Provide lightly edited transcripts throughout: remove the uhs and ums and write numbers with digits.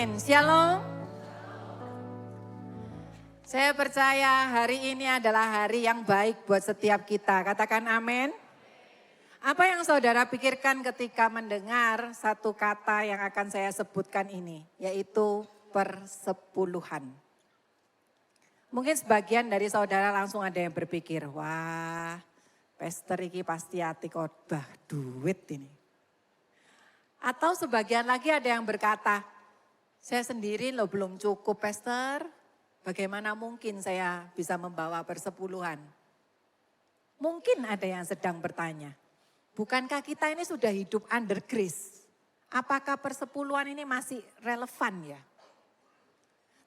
Amin. Shalom. Saya percaya hari ini adalah hari yang baik buat setiap kita. Katakan amin. Apa yang saudara pikirkan ketika mendengar satu kata yang akan saya sebutkan ini, yaitu persepuluhan. Mungkin sebagian dari saudara langsung ada yang berpikir, wah pastor iki pasti hati khotbah duit ini. Atau sebagian lagi ada yang berkata, saya sendiri loh belum cukup pastor, bagaimana mungkin saya bisa membawa persepuluhan? Mungkin ada yang sedang bertanya, bukankah kita ini sudah hidup under grace? Apakah persepuluhan ini masih relevan ya?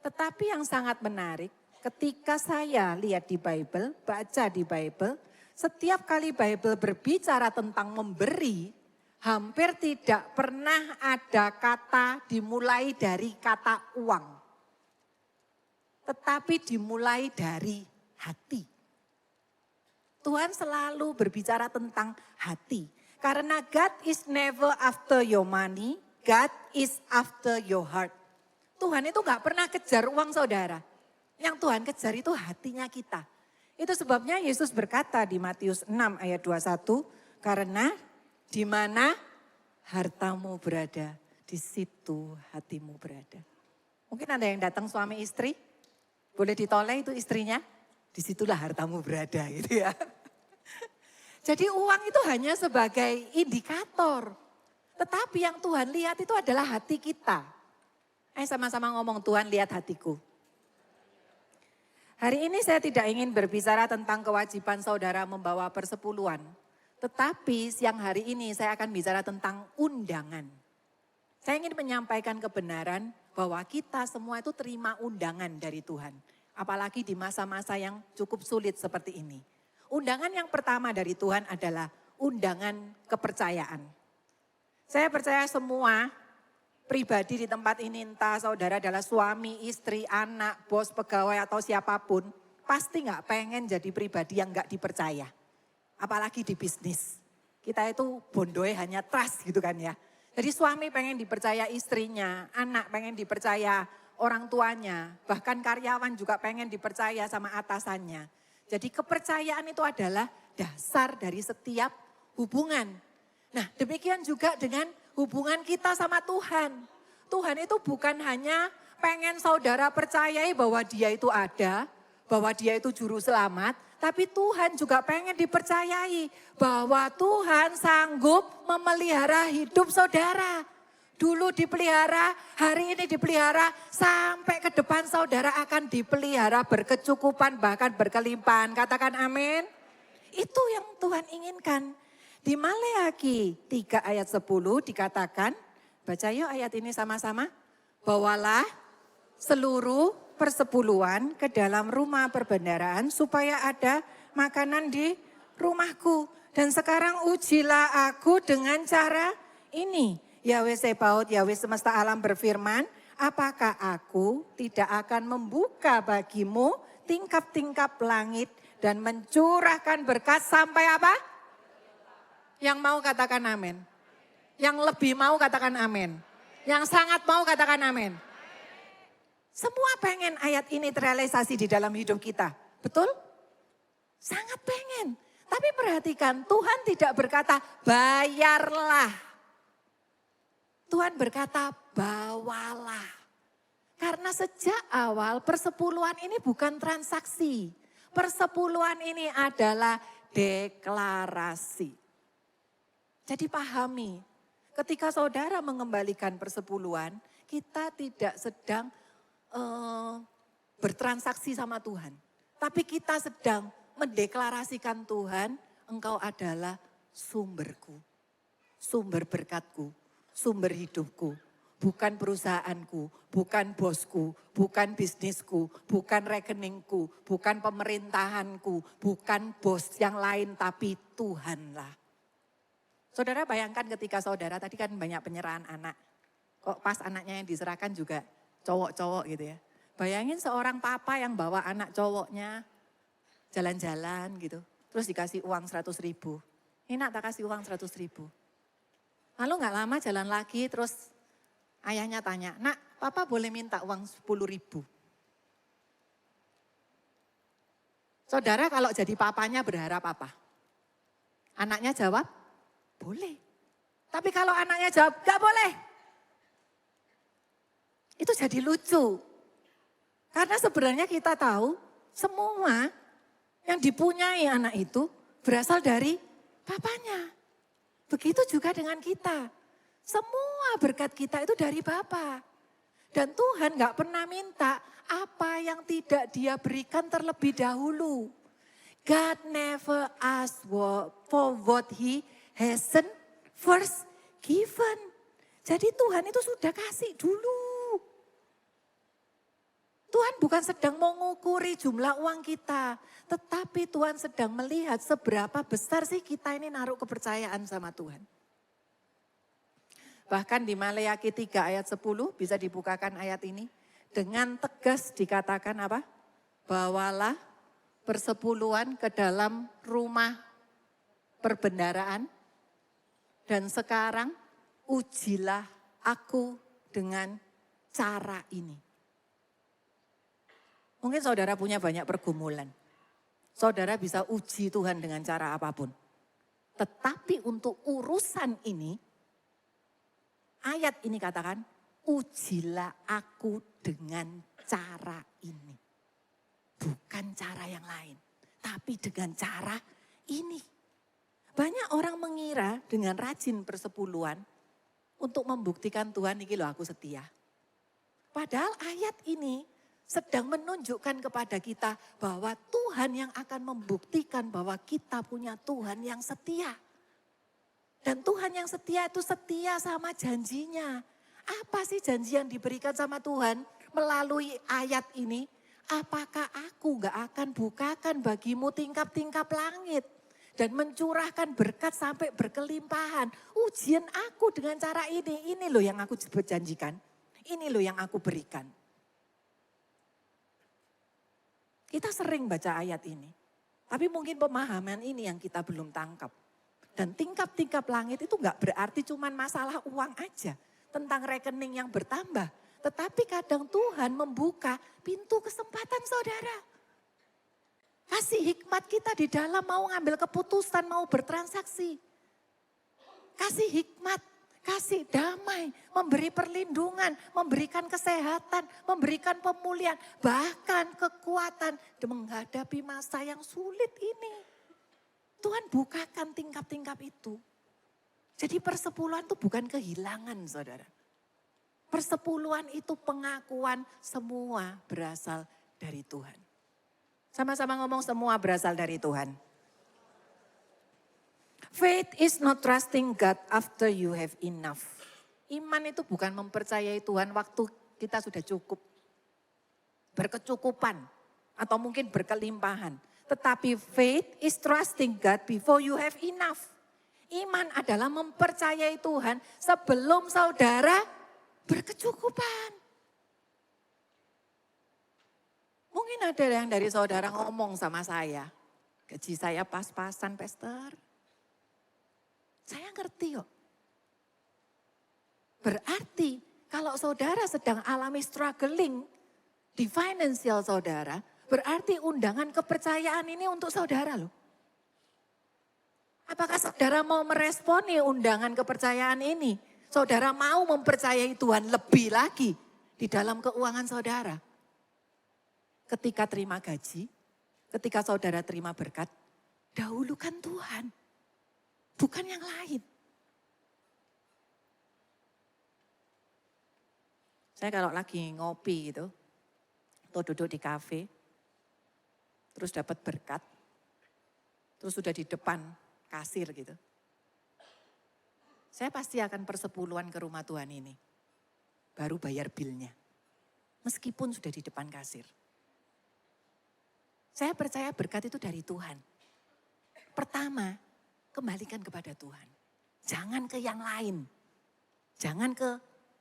Tetapi yang sangat menarik, ketika saya lihat di Bible, baca di Bible, setiap kali Bible berbicara tentang memberi, hampir tidak pernah ada kata dimulai dari kata uang. Tetapi dimulai dari hati. Tuhan selalu berbicara tentang hati. Karena God is never after your money, God is after your heart. Tuhan itu gak pernah kejar uang saudara. Yang Tuhan kejar itu hatinya kita. Itu sebabnya Yesus berkata di Matius 6 ayat 21, karena di mana hartamu berada, di situ hatimu berada. Mungkin ada yang datang suami istri, boleh ditoleh itu istrinya, disitulah hartamu berada gitu ya. Jadi uang itu hanya sebagai indikator. Tetapi yang Tuhan lihat itu adalah hati kita. Ayo sama-sama ngomong, Tuhan lihat hatiku. Hari ini saya tidak ingin berbicara tentang kewajiban saudara membawa persepuluhan. Tetapi siang hari ini saya akan bicara tentang undangan. Saya ingin menyampaikan kebenaran bahwa kita semua itu terima undangan dari Tuhan. Apalagi di masa-masa yang cukup sulit seperti ini. Undangan yang pertama dari Tuhan adalah undangan kepercayaan. Saya percaya semua pribadi di tempat ini, entah saudara adalah suami, istri, anak, bos, pegawai atau siapapun, pasti gak pengen jadi pribadi yang gak dipercaya. Apalagi di bisnis. Kita itu bondoe hanya trust gitu kan ya. Jadi suami pengen dipercaya istrinya, anak pengen dipercaya orang tuanya, bahkan karyawan juga pengen dipercaya sama atasannya. Jadi kepercayaan itu adalah dasar dari setiap hubungan. Nah demikian juga dengan hubungan kita sama Tuhan. Tuhan itu bukan hanya pengen saudara percayai bahwa dia itu ada, bahwa dia itu juru selamat. Tapi Tuhan juga pengen dipercayai bahwa Tuhan sanggup memelihara hidup saudara. Dulu dipelihara, hari ini dipelihara, sampai ke depan saudara akan dipelihara berkecukupan bahkan berkelimpahan. Katakan amin. Itu yang Tuhan inginkan. Di Maleakhi 3 ayat 10 dikatakan, baca yuk ayat ini sama-sama. Bawalah seluruh persepuluhan ke dalam rumah perbendaharaan supaya ada makanan di rumahku. Dan sekarang ujilah aku dengan cara ini. Yahweh Sebaot, Yahweh semesta alam berfirman, apakah aku tidak akan membuka bagimu tingkap-tingkap langit dan mencurahkan berkat sampai apa? Yang mau katakan amin. Yang lebih mau katakan amin. Yang sangat mau katakan amin. Semua pengen ayat ini terrealisasi di dalam hidup kita. Betul? Sangat pengen. Tapi perhatikan, Tuhan tidak berkata bayarlah. Tuhan berkata bawalah. Karena sejak awal persepuluhan ini bukan transaksi. Persepuluhan ini adalah deklarasi. Jadi pahami, ketika saudara mengembalikan persepuluhan, kita tidak sedang bertransaksi sama Tuhan. Tapi kita sedang mendeklarasikan Tuhan, engkau adalah sumberku, sumber berkatku, sumber hidupku. Bukan perusahaanku, bukan bosku, bukan bisnisku, bukan rekeningku, bukan pemerintahanku, bukan bos yang lain, tapi Tuhanlah. Saudara bayangkan ketika saudara, tadi kan banyak penyerahan anak. Kok pas anaknya yang diserahkan juga cowok-cowok gitu ya. Bayangin seorang papa yang bawa anak cowoknya jalan-jalan gitu. Terus dikasih uang 100 ribu. Ini nak tak kasih uang 100 ribu. Lalu gak lama jalan lagi terus Ayahnya tanya, nak papa boleh minta uang 10.000. Saudara kalau jadi papanya berharap apa? Anaknya jawab, boleh. Tapi kalau anaknya jawab, gak boleh. Itu jadi lucu. Karena sebenarnya kita tahu semua yang dipunyai anak itu berasal dari papanya. Begitu juga dengan kita. Semua berkat kita itu dari Bapa. Dan Tuhan gak pernah minta apa yang tidak dia berikan terlebih dahulu. God never asked for what he hasn't first given. Jadi Tuhan itu sudah kasih dulu. Tuhan bukan sedang mengukuri jumlah uang kita. Tetapi Tuhan sedang melihat seberapa besar sih kita ini naruh kepercayaan sama Tuhan. Bahkan di Maleakhi 3 ayat 10 bisa dibukakan ayat ini. Dengan tegas dikatakan apa? Bawalah persepuluhan ke dalam rumah perbendaraan. Dan sekarang ujilah aku dengan cara ini. Mungkin saudara punya banyak pergumulan. Saudara bisa uji Tuhan dengan cara apapun. Tetapi untuk urusan ini, ayat ini katakan, ujilah aku dengan cara ini. Bukan cara yang lain, tapi dengan cara ini. Banyak orang mengira dengan rajin persepuluhan untuk membuktikan Tuhan, ini loh aku setia. Padahal ayat ini sedang menunjukkan kepada kita bahwa Tuhan yang akan membuktikan bahwa kita punya Tuhan yang setia. Dan Tuhan yang setia itu setia sama janjinya. Apa sih janji yang diberikan sama Tuhan melalui ayat ini? Apakah aku gak akan bukakan bagimu tingkap-tingkap langit dan mencurahkan berkat sampai berkelimpahan. Ujian aku dengan cara ini loh yang aku janjikan. Ini loh yang aku berikan. Kita sering baca ayat ini. Tapi mungkin pemahaman ini yang kita belum tangkap. Dan tingkap-tingkap langit itu enggak berarti cuma masalah uang aja. Tentang rekening yang bertambah. Tetapi kadang Tuhan membuka pintu kesempatan saudara. Kasih hikmat kita di dalam mau ngambil keputusan, mau bertransaksi. Kasih hikmat, kasih damai, memberi perlindungan, memberikan kesehatan, memberikan pemulihan, bahkan kekuatan menghadapi masa yang sulit ini. Tuhan bukakan tingkap-tingkap itu. Jadi persepuluhan itu bukan kehilangan saudara. Persepuluhan itu pengakuan semua berasal dari Tuhan. Sama-sama ngomong semua berasal dari Tuhan. Faith is not trusting God after you have enough. Iman itu bukan mempercayai Tuhan waktu kita sudah cukup. Berkecukupan atau mungkin berkelimpahan. Tetapi faith is trusting God before you have enough. Iman adalah mempercayai Tuhan sebelum saudara berkecukupan. Mungkin ada yang dari saudara ngomong sama saya. Gaji saya pas-pasan, pastor. Saya ngerti kok. Berarti kalau saudara sedang alami struggling di financial saudara, berarti undangan kepercayaan ini untuk saudara loh. Apakah saudara mau meresponi undangan kepercayaan ini? Saudara mau mempercayai Tuhan lebih lagi di dalam keuangan saudara. Ketika terima gaji, ketika saudara terima berkat, dahulukan Tuhan. Bukan yang lain. Saya kalau lagi ngopi gitu, atau duduk di kafe, terus dapat berkat, terus sudah di depan kasir gitu. Saya pasti akan persepuluhan ke rumah Tuhan ini. Baru bayar bilnya. Meskipun sudah di depan kasir. Saya percaya berkat itu dari Tuhan. Pertama, kembalikan kepada Tuhan. Jangan ke yang lain. Jangan ke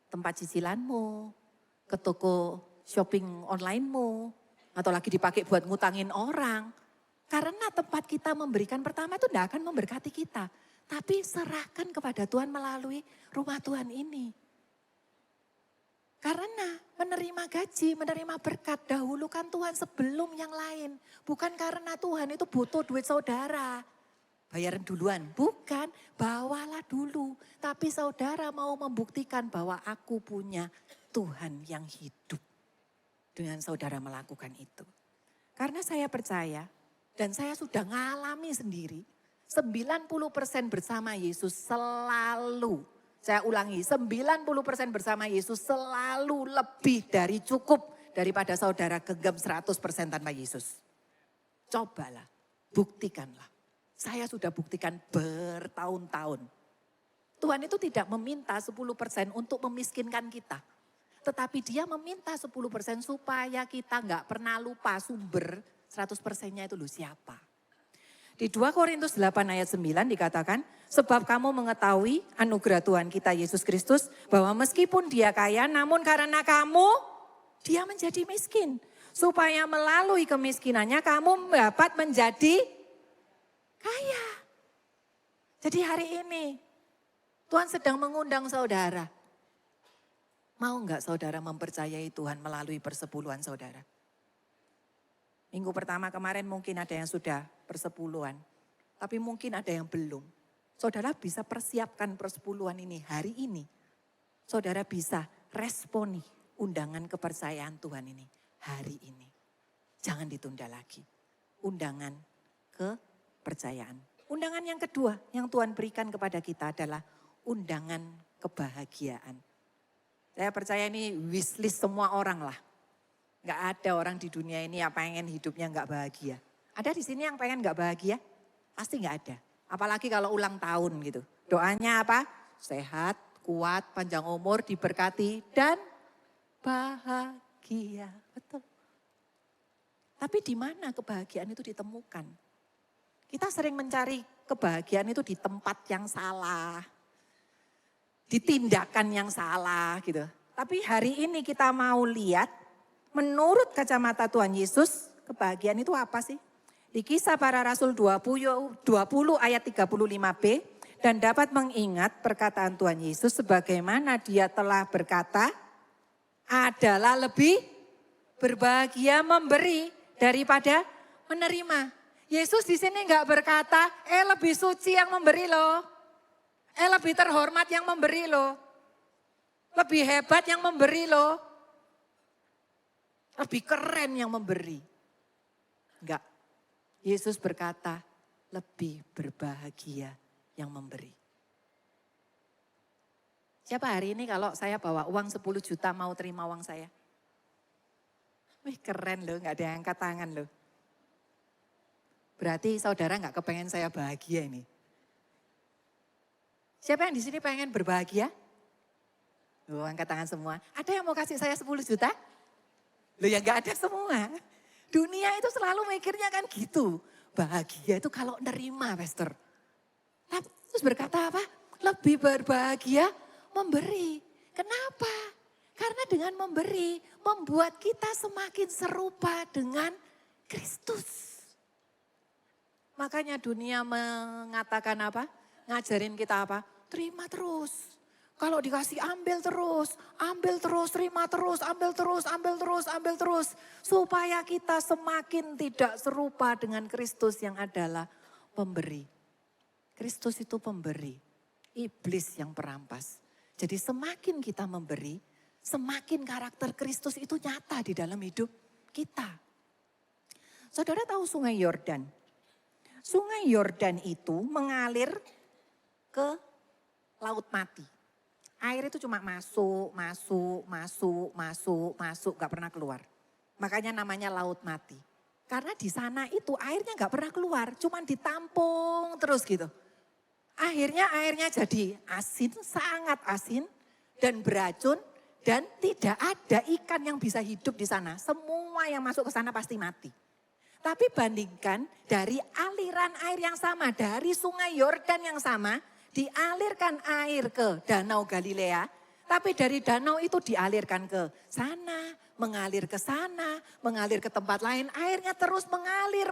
tempat cicilanmu, ke toko shopping onlinemu, atau lagi dipakai buat ngutangin orang. Karena tempat kita memberikan pertama itu tidak akan memberkati kita. Tapi serahkan kepada Tuhan melalui rumah Tuhan ini. Karena menerima gaji, menerima berkat, dahulukan Tuhan sebelum yang lain. Bukan karena Tuhan itu butuh duit saudara. Bayaran duluan, bukan, bawalah dulu. Tapi saudara mau membuktikan bahwa aku punya Tuhan yang hidup. Dengan saudara melakukan itu. Karena saya percaya dan saya sudah ngalami sendiri. 90% bersama Yesus selalu, saya ulangi, 90% bersama Yesus selalu lebih dari cukup daripada saudara genggam 100% tanpa Yesus. Cobalah, buktikanlah. Saya sudah buktikan bertahun-tahun. Tuhan itu tidak meminta 10% untuk memiskinkan kita. Tetapi dia meminta 10% supaya kita nggak pernah lupa sumber 100%-nya itu loh siapa. Di 2 Korintus 8 ayat 9 dikatakan, sebab kamu mengetahui anugerah Tuhan kita Yesus Kristus, bahwa meskipun dia kaya, namun karena kamu, dia menjadi miskin. Supaya melalui kemiskinannya kamu dapat menjadi kaya. Jadi hari ini, Tuhan sedang mengundang saudara. Mau enggak saudara mempercayai Tuhan melalui persepuluhan saudara? Minggu pertama kemarin mungkin ada yang sudah persepuluhan. Tapi mungkin ada yang belum. Saudara bisa persiapkan persepuluhan ini hari ini. Saudara bisa responi undangan kepercayaan Tuhan ini hari ini. Jangan ditunda lagi. Undangan kepercayaan. Undangan yang kedua yang Tuhan berikan kepada kita adalah undangan kebahagiaan. Saya percaya ini wishlist semua orang lah. Gak ada orang di dunia ini yang pengen hidupnya gak bahagia. Ada di sini yang pengen gak bahagia? Pasti gak ada. Apalagi kalau ulang tahun gitu. Doanya apa? Sehat, kuat, panjang umur, diberkati, dan bahagia. Betul. Tapi di mana kebahagiaan itu ditemukan? Kita sering mencari kebahagiaan itu di tempat yang salah. Di tindakan yang salah gitu. Tapi hari ini kita mau lihat menurut kacamata Tuhan Yesus, kebahagiaan itu apa sih? Di Kisah Para Rasul 20 ayat 35b, dan dapat mengingat perkataan Tuhan Yesus sebagaimana dia telah berkata, adalah lebih berbahagia memberi daripada menerima. Yesus di sini enggak berkata, lebih suci yang memberi loh. Lebih terhormat yang memberi loh. Lebih hebat yang memberi loh. Lebih keren yang memberi. Enggak. Yesus berkata, lebih berbahagia yang memberi. Siapa hari ini kalau saya bawa uang 10 juta mau terima uang saya? Wih keren loh, enggak ada yang angkat tangan loh. Berarti saudara enggak kepengen saya bahagia ini. Siapa yang di sini pengen berbahagia? Loh, angkat tangan semua. Ada yang mau kasih saya 10 juta? Loh ya enggak ada semua. Dunia itu selalu mikirnya kan gitu. Bahagia itu kalau nerima, Pastor. Terus berkata apa? Lebih berbahagia memberi. Kenapa? Karena dengan memberi membuat kita semakin serupa dengan Kristus. Makanya dunia mengatakan apa? Ngajarin kita apa? Terima terus. Kalau dikasih ambil terus, terima terus, ambil terus, ambil terus, ambil terus. Supaya kita semakin tidak serupa dengan Kristus yang adalah pemberi. Kristus itu pemberi, iblis yang perampas. Jadi semakin kita memberi, semakin karakter Kristus itu nyata di dalam hidup kita. Saudara tahu Sungai Yordan? Sungai Yordan itu mengalir ke Laut Mati. Air itu cuma masuk, gak pernah keluar. Makanya namanya Laut Mati. Karena di sana itu airnya gak pernah keluar, cuma ditampung terus gitu. Akhirnya airnya jadi asin, sangat asin dan beracun. Dan tidak ada ikan yang bisa hidup di sana. Semua yang masuk ke sana pasti mati. Tapi bandingkan dari aliran air yang sama, dari Sungai Yordan yang sama, dialirkan air ke Danau Galilea, tapi dari danau itu dialirkan ke sana, mengalir ke sana, mengalir ke tempat lain, airnya terus mengalir.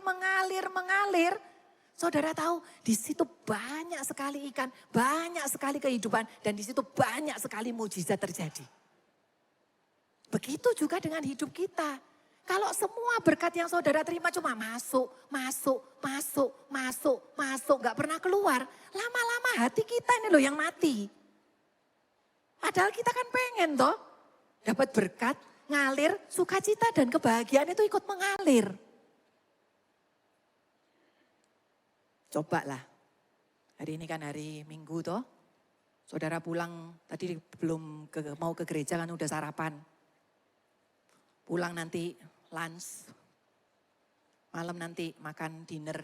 Saudara tahu di situ banyak sekali ikan, banyak sekali kehidupan, dan di situ banyak sekali mujizat terjadi. Begitu juga dengan hidup kita. Kalau semua berkat yang saudara terima cuma masuk, gak pernah keluar. Lama-lama hati kita ini loh yang mati. Padahal kita kan pengen toh, dapat berkat, ngalir, sukacita dan kebahagiaan itu ikut mengalir. Cobalah, hari ini kan hari Minggu toh, saudara pulang tadi belum mau ke gereja kan udah sarapan. Pulang nanti lunch, malam nanti makan dinner.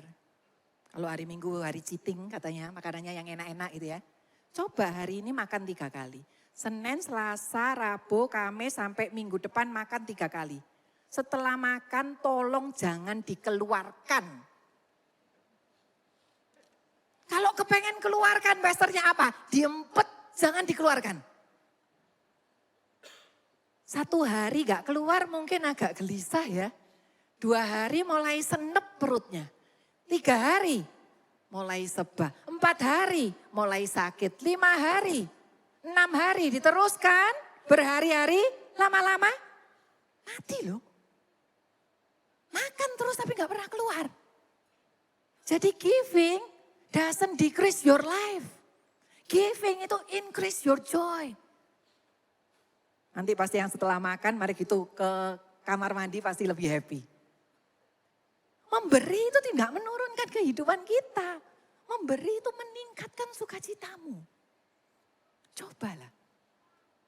Kalau hari Minggu hari cheating katanya makanannya yang enak-enak gitu ya. Coba hari ini makan 3 kali. Senin, Selasa, Rabu, Kamis sampai minggu depan makan 3 kali. Setelah makan tolong jangan dikeluarkan. Kalau kepengen keluarkan besternya apa? Diempet, jangan dikeluarkan. 1 hari gak keluar mungkin agak gelisah ya. 2 hari mulai senep perutnya. 3 hari mulai sebah. 4 hari mulai sakit. 5 hari, 6 hari diteruskan. Berhari-hari lama-lama mati loh. Makan terus tapi gak pernah keluar. Jadi giving doesn't decrease your life. Giving itu increase your joy. Nanti pasti yang setelah makan, mari gitu ke kamar mandi pasti lebih happy. Memberi itu tidak menurunkan kehidupan kita. Memberi itu meningkatkan sukacitamu. Cobalah.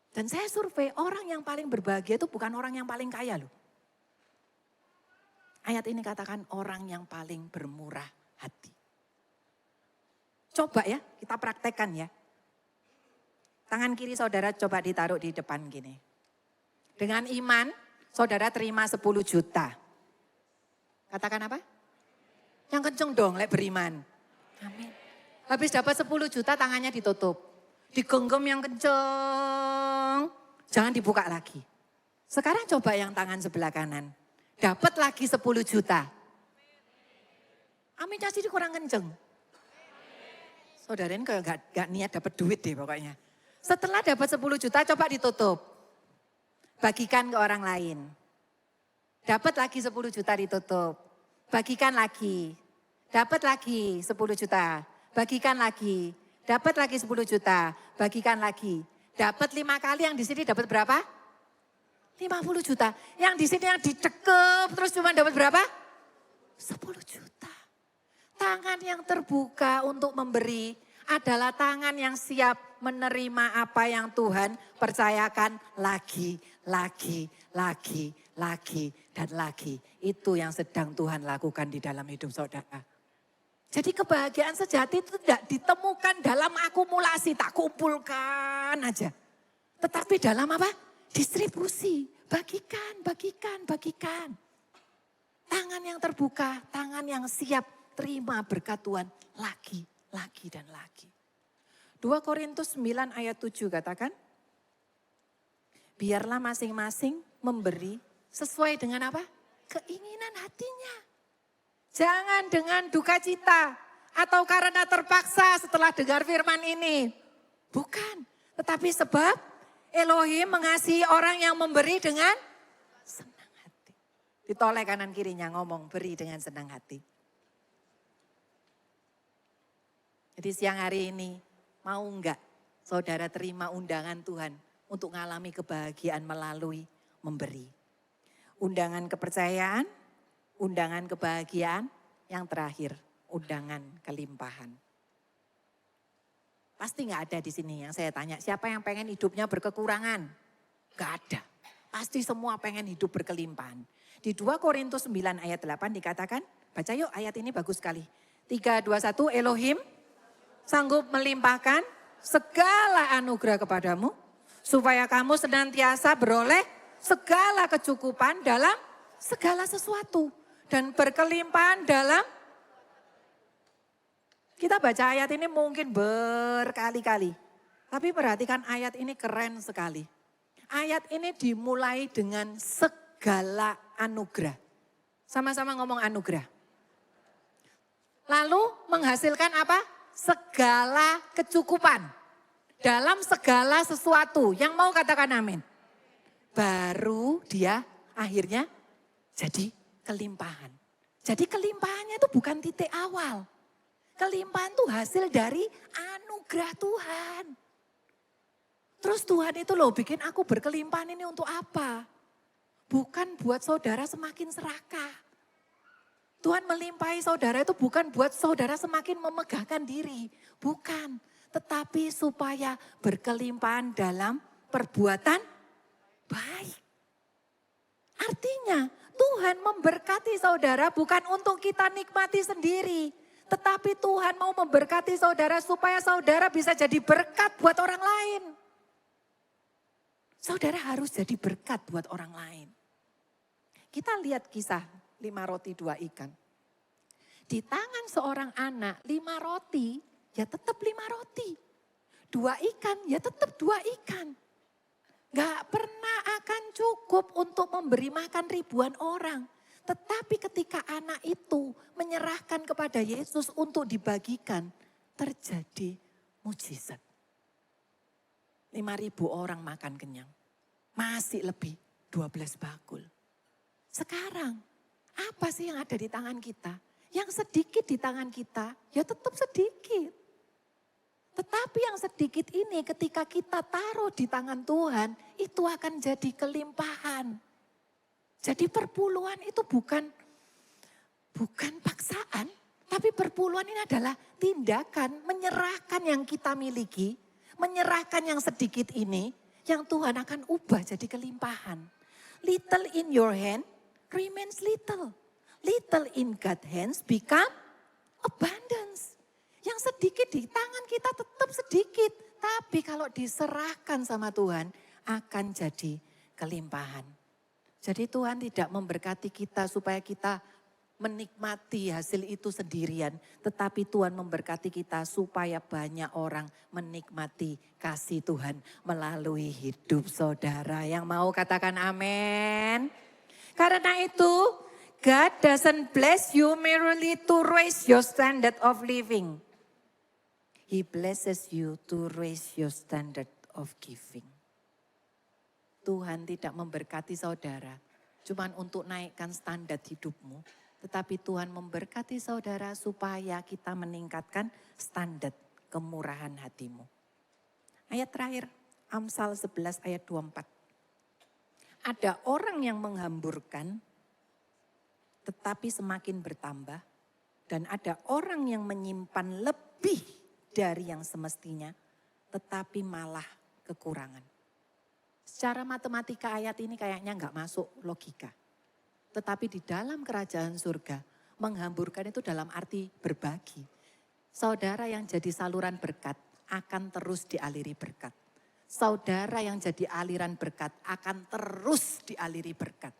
Dan saya survei orang yang paling berbahagia itu bukan orang yang paling kaya loh. Ayat ini katakan orang yang paling bermurah hati. Coba ya, kita praktekkan ya. Tangan kiri saudara coba ditaruh di depan gini. Dengan iman, saudara terima 10 juta. Katakan apa? Yang kenceng dong, beriman. Amin. Habis dapat 10 juta tangannya ditutup. Digenggam yang kenceng. Jangan dibuka lagi. Sekarang coba yang tangan sebelah kanan. Dapat lagi 10 juta. Aminnya sih kurang kenceng. Saudara ini kayak gak niat dapat duit deh pokoknya. Setelah dapat 10 juta coba ditutup. Bagikan ke orang lain. Dapat lagi 10 juta ditutup. Bagikan lagi. Dapat lagi 10 juta. Bagikan lagi. Dapat lagi 10 juta. Bagikan lagi. Dapat 5 kali, yang di sini dapat berapa? 50 juta. Yang di sini yang dicekep terus cuma dapat berapa? 10 juta. Tangan yang terbuka untuk memberi adalah tangan yang siap menerima apa yang Tuhan percayakan lagi, dan lagi. Itu yang sedang Tuhan lakukan di dalam hidup saudara. Jadi kebahagiaan sejati itu tidak ditemukan dalam akumulasi, tak kumpulkan aja. Tetapi dalam apa? Distribusi, bagikan. Tangan yang terbuka, tangan yang siap terima berkat Tuhan lagi, dan lagi. 2 Korintus 9 ayat 7 katakan, biarlah masing-masing memberi sesuai dengan apa? Keinginan hatinya. Jangan dengan duka cita atau karena terpaksa setelah dengar firman ini. Bukan, tetapi sebab Elohim mengasihi orang yang memberi dengan senang hati. Ditoleh kanan kirinya ngomong beri dengan senang hati. Jadi siang hari ini mau enggak saudara terima undangan Tuhan untuk mengalami kebahagiaan melalui memberi. Undangan kepercayaan, undangan kebahagiaan, yang terakhir undangan kelimpahan. Pasti enggak ada di sini yang saya tanya, siapa yang pengen hidupnya berkekurangan? Enggak ada. Pasti semua pengen hidup berkelimpahan. Di 2 Korintus 9 ayat 8 dikatakan, baca yuk ayat ini bagus sekali. 3, 2, 1, Elohim sanggup melimpahkan segala anugerah kepadamu, supaya kamu senantiasa beroleh segala kecukupan dalam segala sesuatu. Dan berkelimpahan dalam, kita baca ayat ini mungkin berkali-kali. Tapi perhatikan ayat ini keren sekali. Ayat ini dimulai dengan segala anugerah. Sama-sama ngomong anugerah. Lalu menghasilkan apa? Segala kecukupan. Dalam segala sesuatu. Yang mau katakan amin. baru dia akhirnya jadi kelimpahan. Jadi kelimpahannya itu bukan titik awal. Kelimpahan itu hasil dari anugerah Tuhan. Terus Tuhan itu loh bikin aku berkelimpahan ini untuk apa? Bukan buat saudara semakin serakah. Tuhan melimpahi saudara itu bukan buat saudara semakin memegahkan diri. Bukan. Tetapi supaya berkelimpahan dalam perbuatan baik. Artinya Tuhan memberkati saudara bukan untuk kita nikmati sendiri. Tetapi Tuhan mau memberkati saudara supaya saudara bisa jadi berkat buat orang lain. Saudara harus jadi berkat buat orang lain. Kita lihat kisah 5 roti 2 ikan. Di tangan seorang anak 5 roti ya tetap 5 roti. 2 ikan ya tetap 2 ikan. Gak pernah akan cukup untuk memberi makan ribuan orang. Tetapi ketika anak itu menyerahkan kepada Yesus untuk dibagikan, terjadi mujizat. 5.000 orang makan kenyang. Masih lebih 12 bakul. Sekarang apa sih yang ada di tangan kita? Yang sedikit di tangan kita ya tetap sedikit. Tetapi yang sedikit ini ketika kita taruh di tangan Tuhan itu akan jadi kelimpahan. Jadi perpuluhan itu bukan paksaan. Tapi perpuluhan ini adalah tindakan menyerahkan yang kita miliki. Menyerahkan yang sedikit ini yang Tuhan akan ubah jadi kelimpahan. Little in your hand remains little. Little in God's hands become abundance. Yang sedikit di tangan kita tetap sedikit. Tapi kalau diserahkan sama Tuhan akan jadi kelimpahan. Jadi Tuhan tidak memberkati kita supaya kita menikmati hasil itu sendirian. Tetapi Tuhan memberkati kita supaya banyak orang menikmati kasih Tuhan melalui hidup saudara. Yang mau katakan amin. Karena itu God doesn't bless you merely to raise your standard of living. He blesses you to raise your standard of giving. Tuhan tidak memberkati saudara cuman untuk naikkan standar hidupmu. Tetapi Tuhan memberkati saudara supaya kita meningkatkan standar kemurahan hatimu. Ayat terakhir, Amsal 11 ayat 24. Ada orang yang menghamburkan tetapi semakin bertambah. Dan ada orang yang menyimpan lebih dari yang semestinya tetapi malah kekurangan. Secara matematika ayat ini kayaknya enggak masuk logika. Tetapi di dalam kerajaan surga, menghamburkan itu dalam arti berbagi. Saudara yang jadi saluran berkat akan terus dialiri berkat. Saudara yang jadi aliran berkat akan terus dialiri berkat.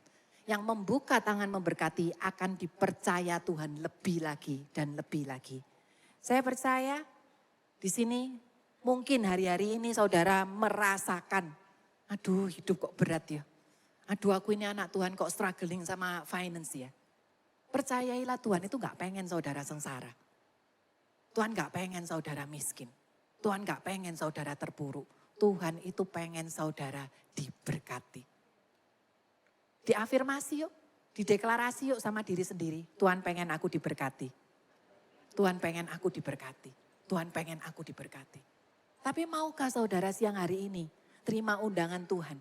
Yang membuka tangan memberkati akan dipercaya Tuhan lebih lagi dan lebih lagi. Saya percaya di sini mungkin hari-hari ini saudara merasakan, aduh hidup kok berat ya. Aduh aku ini anak Tuhan kok struggling sama finance ya. Percayailah Tuhan itu gak pengen saudara sengsara. Tuhan gak pengen saudara miskin. Tuhan gak pengen saudara terpuruk. Tuhan itu pengen saudara diberkati. Diafirmasi yuk, dideklarasi yuk sama diri sendiri. Tuhan pengen aku diberkati. Tuhan pengen aku diberkati. Tuhan pengen aku diberkati. Tapi maukah saudara siang hari ini terima undangan Tuhan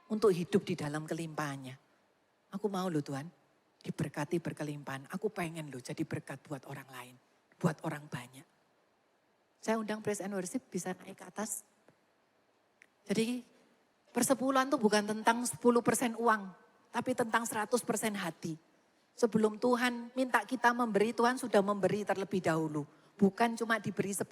untuk hidup di dalam kelimpahannya? Aku mau loh Tuhan, diberkati berkelimpahan. Aku pengen loh jadi berkat buat orang lain, buat orang banyak. Saya undang praise and worship bisa naik ke atas. Jadi persepuluhan itu bukan tentang 10% uang, tapi tentang 100% hati. Sebelum Tuhan minta kita memberi, Tuhan sudah memberi terlebih dahulu. Bukan cuma diberi 10%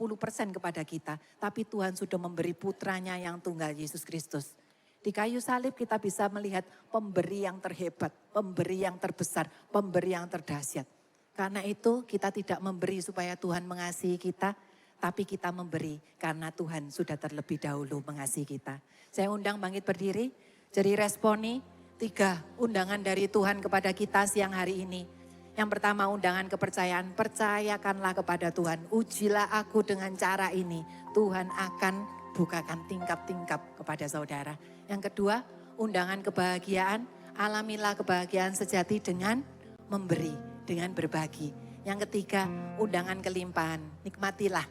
kepada kita, tapi Tuhan sudah memberi putranya yang tunggal Yesus Kristus. Di kayu salib kita bisa melihat pemberi yang terhebat, pemberi yang terbesar, pemberi yang terdahsyat. Karena itu kita tidak memberi supaya Tuhan mengasihi kita, tapi kita memberi karena Tuhan sudah terlebih dahulu mengasihi kita. Saya undang bangkit berdiri, jadi responi 3 undangan dari Tuhan kepada kita siang hari ini. Yang pertama undangan kepercayaan, percayakanlah kepada Tuhan. Ujilah aku dengan cara ini, Tuhan akan bukakan tingkap-tingkap kepada saudara. Yang kedua, undangan kebahagiaan, alamilah kebahagiaan sejati dengan memberi, dengan berbagi. Yang ketiga, undangan kelimpahan, nikmatilah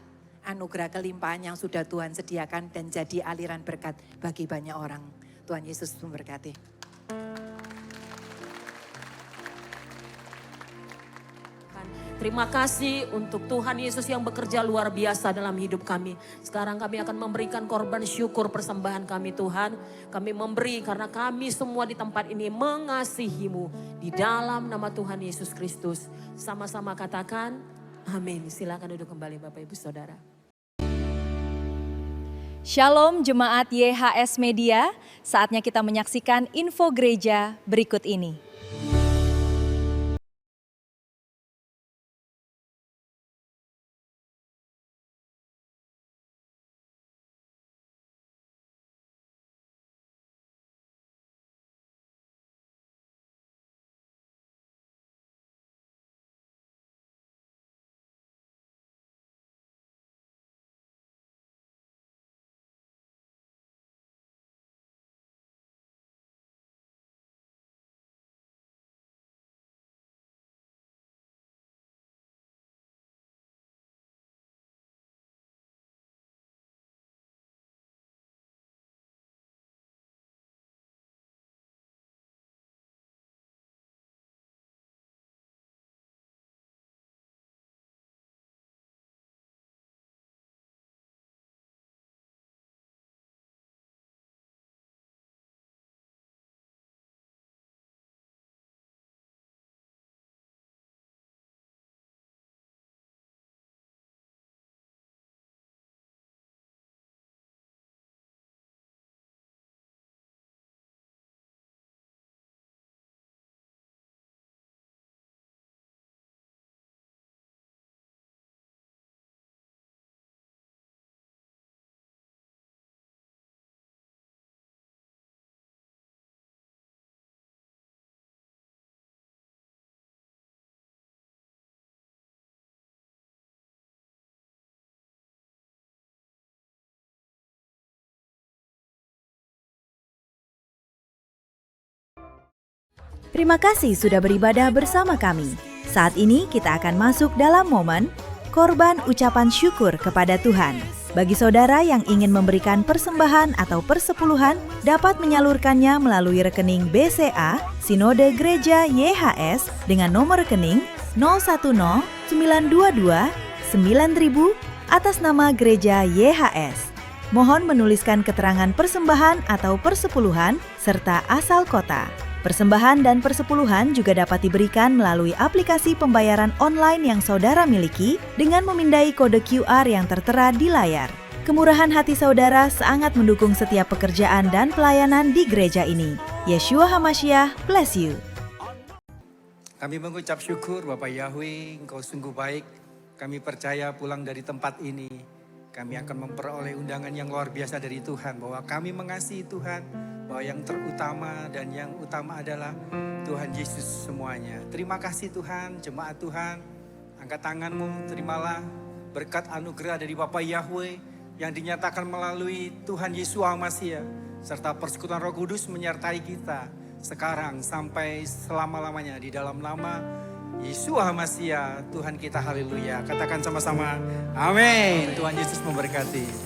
anugerah kelimpahan yang sudah Tuhan sediakan dan jadi aliran berkat bagi banyak orang. Tuhan Yesus memberkati. Terima kasih untuk Tuhan Yesus yang bekerja luar biasa dalam hidup kami. Sekarang kami akan memberikan korban syukur persembahan kami Tuhan. Kami memberi karena kami semua di tempat ini mengasihi-Mu. Di dalam nama Tuhan Yesus Kristus. Sama-sama katakan amin. Silakan duduk kembali Bapak Ibu Saudara. Shalom Jemaat YHS Media, saatnya kita menyaksikan info gereja berikut ini. Terima kasih sudah beribadah bersama kami. Saat ini kita akan masuk dalam momen korban ucapan syukur kepada Tuhan. Bagi saudara yang ingin memberikan persembahan atau persepuluhan, dapat menyalurkannya melalui rekening BCA Sinode Gereja YHS dengan nomor rekening 010-922-9000 atas nama Gereja YHS. Mohon menuliskan keterangan persembahan atau persepuluhan serta asal kota. Persembahan dan persepuluhan juga dapat diberikan melalui aplikasi pembayaran online yang saudara miliki dengan memindai kode QR yang tertera di layar. Kemurahan hati saudara sangat mendukung setiap pekerjaan dan pelayanan di gereja ini. Yeshua HaMashiach bless you. Kami mengucap syukur Bapak Yahweh, Engkau sungguh baik. Kami percaya pulang dari tempat ini, kami akan memperoleh undangan yang luar biasa dari Tuhan. Bahwa kami mengasihi Tuhan, bahwa yang terutama dan yang utama adalah Tuhan Yesus semuanya. Terima kasih Tuhan, jemaat Tuhan. Angkat tanganmu, terimalah berkat anugerah dari Bapa Yahweh yang dinyatakan melalui Tuhan Yesus HaMashiach. Serta persekutuan Roh Kudus menyertai kita sekarang sampai selama-lamanya di dalam nama Yesus HaMashiach Tuhan kita, haleluya. Katakan sama-sama, amin. Tuhan Yesus memberkati.